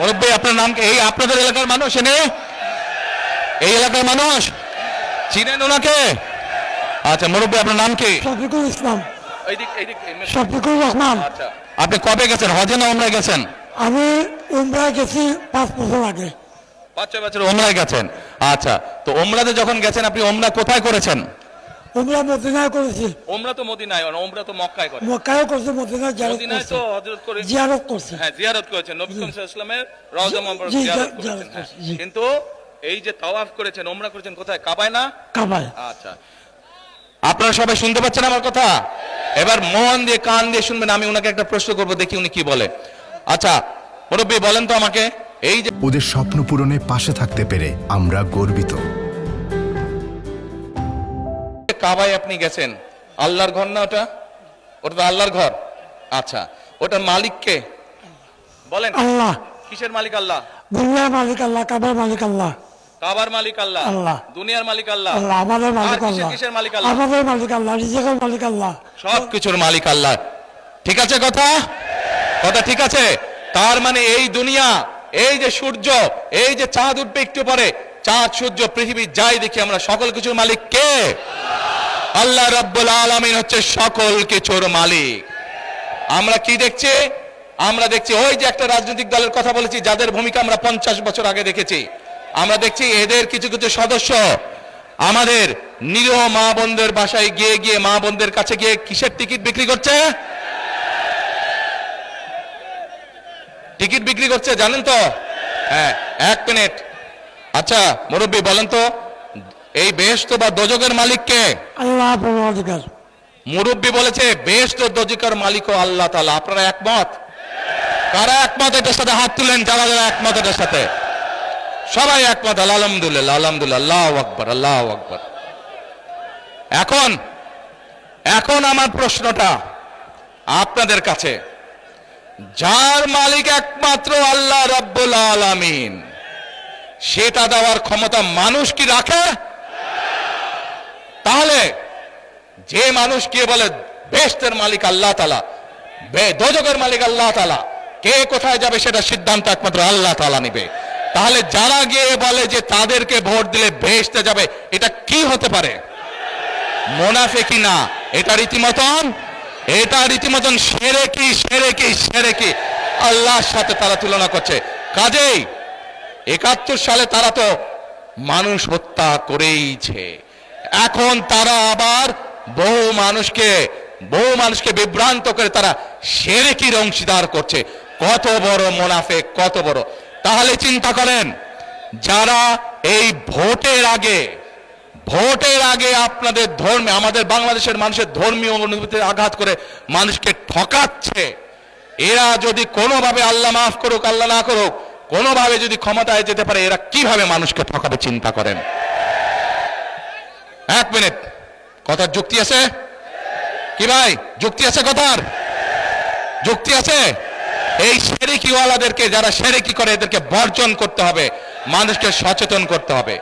মুরব্বী আপনার নাম কি? এই আপনাদের এলাকার মানুষ এনে এই এলাকার মানুষ চিনেন ওনাকে? আচ্ছা মুরব্বী আপনার নাম কি? শফিকুল ইসলাম। শফিকুর রহমান। আচ্ছা আপনি কবে গেছেন, হজে না ওমরায় গেছেন? আমি উমরায় গেছি 5 বছর আগে। 5-6 বছর ওমরায় গেছেন। আচ্ছা তো ওমরাতে যখন গেছেন আপনি ওমরা কোথায় করেছেন? উমরা মদিনায় করেছি। ওমরা তো মদিনায়, ওমরা তো মক্কায় করে। মক্কায়ও করছি, মদিনায় মদিনায় তো হযরত করে জিয়ারত করছি। হ্যাঁ জিয়ারত করেছেন, নবী করিম সাল্লাল্লাহু আলাইহি ওয়াসাল্লামের রওজা মুবারক জিয়ারত করেছেন। হ্যাঁ কিন্তু এই যে তাওয়াফ করেছেন, ওমরা করেছেন কোথায়? কাবায় না? কাবায়। আচ্ছা আপনারা সবাই শুনতে পাচ্ছেন আমার কথা? এবার মন দিয়ে কান দিয়ে শুনবেন। আমি ওনাকে একটা প্রশ্ন করব, দেখি উনি কি বলে। আচ্ছা মুরব্বী বলেন তো আমাকে, এই যে ওদের স্বপ্ন পূরণে পাশে থাকতে পেরে আমরা গর্বিত। কাবায় আপনি গেছেন, আল্লাহর ঘর না ওটা? ওটা তো আল্লাহর ঘর। আচ্ছা ওটার মালিক কে বলেন? আল্লাহ। কিসের মালিক? আল্লাহ। দুনিয়ার মালিক আল্লাহ, কাবার মালিক আল্লাহ। কাবার মালিক আল্লাহ, আল্লাহ। দুনিয়ার মালিক আল্লাহ, আল্লাহ। আমাদের মালিক আল্লাহ। কিসের মালিক? আল্লাহ। আমাদের মালিক আল্লাহ, রিজিকের মালিক আল্লাহ, সবকিছুর মালিক আল্লাহ। ঠিক আছে কথা? কথা ঠিক আছে? তার মানে এই দুনিয়া, এই যে সূর্য, এই যে চাঁদ উঠবে একটু পরে, চাঁদ সূর্য পৃথিবী যাই দেখি আমরা, সকল কিছুর মালিক কে? আল্লাহ রাব্বুল আলামিন হচ্ছে সকল কিছুর মালিক। আমরা কি দেখছি? আমরা দেখছি ওই যে একটা রাজনৈতিক দলের কথা বলেছি, যাদের ভূমিকা আমরা 50 বছর আগে দেখেছি। আমরা দেখছি এদের কিছু কিছু সদস্য আমাদের নিরীহ মা বোনদের বাসায় গিয়ে গিয়ে, মা বোনদের কাছে গিয়ে কিসের টিকিট বিক্রি করছে? টিকিট বিক্রি করছে, জানেন তো? হ্যাঁ 1 মিনিট। আচ্ছা মুরব্বী বলেন তো, এই বেহেশত বা দোজখের মালিক কে? আল্লাহ পরওয়ারদিগার। মুরব্বী বলেছে বেহেশত ও দোজখের মালিকও আল্লাহ তাআলা। আপনারা একমত? কারা একমত এটার সাথে হাত তুলেন, যারা যারা একমত এটার সাথে। সবাই একমত, আলহামদুলিল্লাহ আলহামদুলিল্লাহ, আল্লাহু আকবার আল্লাহু আকবার। এখন আমার প্রশ্নটা আপনাদের কাছে, যার মালিক একমাত্র আল্লাহ রাব্বুল আলামিন, সেটা দেওয়ার ক্ষমতা মানুষ কি রাখে? তাহলে যে মানুষ কে বলে বেহেশতের মালিক আল্লাহ তাআলা, দোজখের মালিক আল্লাহ তাআলা, কে কোথায় যাবে সেটা সিদ্ধান্ত একমাত্র আল্লাহ তাআলা নেবে। তাহলে যারা গিয়ে বলে যে তাদেরকে ভোট দিলে বেহেশতে যাবে, এটা কি হতে পারে? মুনাফিকি না, এটা রীতিমতন শিরকি শিরকি শিরকি, আল্লাহর সাথে তারা তুলনা করছে। কাজেই 71 সালে তারা তো মানুষ হত্যা করেইছে। এখন তারা আবার বহু মানুষকে বিভ্রান্ত করে তারা শিরকির অংশীদার করছে। কত বড় মুনাফিক, কত বড়! তাহলে চিন্তা করেন, যারা এই ভোটের আগে আপনাদের ধর্মে, আমাদের বাংলাদেশের মানুষের ধর্মীয় অনুভূতিতে আঘাত করে মানুষকে ঠকাচ্ছে, এরা যদি কোনোভাবে, আল্লাহ মাফ করুক আল্লাহ না করুক, কোনোভাবে যদি ক্ষমতায় যেতে পারে, এরা কিভাবে মানুষকে ঠকাবে চিন্তা করেন। 1 মিনিট, কথার যুক্তি আছে কি ভাই? যুক্তি আছে কথার? যুক্তি আছে? এই শিরকিওয়ালাদেরকে, যারা শিরকি করে, এদেরকে বর্জন করতে হবে, মানুষকে সচেতন করতে হবে।